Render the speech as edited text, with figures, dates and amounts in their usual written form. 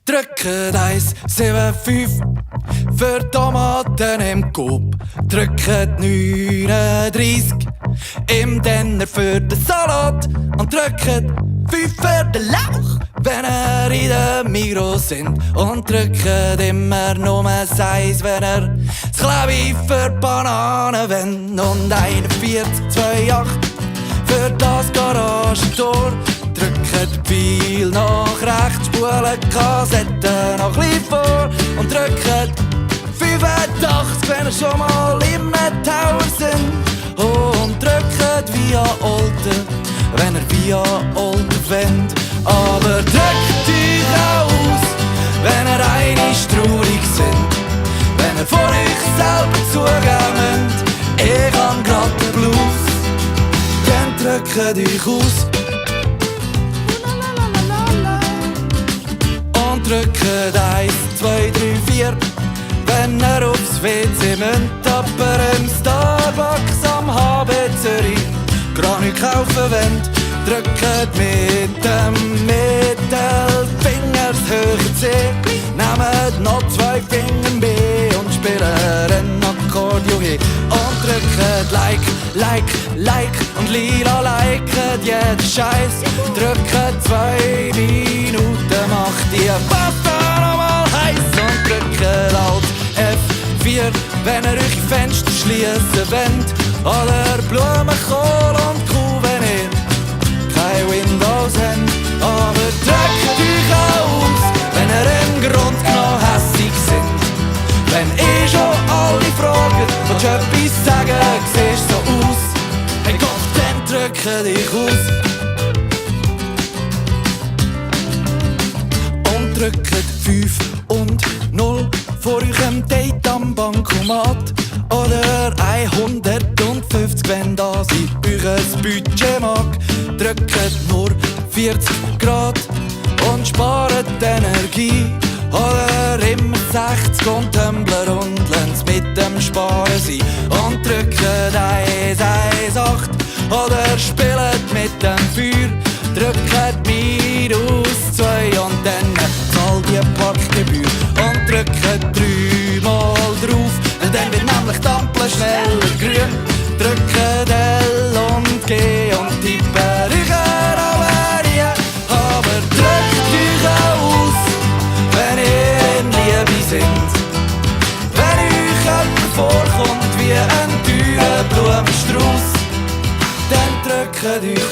Drücket 1, 7, 5 für Tomaten im Coop. Drücket 39 im Denner für den Salat. Und drücket 5 für den Lauch, wenn in der Migros sind. Und drücket immer nur 1, wenn das Klebi für Bananen wendet. Und 41, 28 für das Garagentor. Drücket viel nach rechts, spulen Kassetten noch ein vor. Und drücket 85, wenn ihr schon mal im Tower sind. Und drücket via Olten, wenn ihr via Olten wendet. Aber drückt euch aus, wenn ihr einig traurig sind. Wenn ihr vor euch selber zugeben müsst, ich hab grad den Blues. Dann drückt euch aus und drückt 1, 2, 3, 4, wenn ihr aufs WC müsst. Aber im Starbucks am HB Zürich Granit kaufen wollt, drückt mit dem Mittelfinger das höhere C. Nehmt noch 2 Finger B und spielt ein Akkordeon hin. Und drückt Like und lila liket jeden Scheiß. Drückt 2 Minuten, macht die Pasta nochmal heiß. Und drückt Alt F4, wenn ihr euch Fenster schliessen wollt. Oder Blumenkohl und Kuh, wenn ihr kein Windows habt. Aber drückt euch aus, wenn ihr im Grund genau hässig sind. Wenn schon alle fragen, willst du etwas sagen, siehst so aus. Hey Gott, dann drückt dich aus. Und drückt 5 und 0 vor eurem Date am Bankomat. Oder 150, wenn das in eures Budget mag. Drückt nur 40 Grad und spart Energie. Oder immer 60 und Tumbler und lasst mit dem Sparen sein. Und drückt 118 oder spielt mit dem Feuer. Drückt minus 2 und dann zahlt die Parkgebühr. Und drückt 3 mal drauf, dann wird nämlich die Ampel schneller grün. Drückt L und G und tippt euch Averien. Aber drückt euch aus, wenn ihr in Liebe sind. Wenn euch jemand vorkommt wie ein teurer Blumenstrauß, dann drückt euch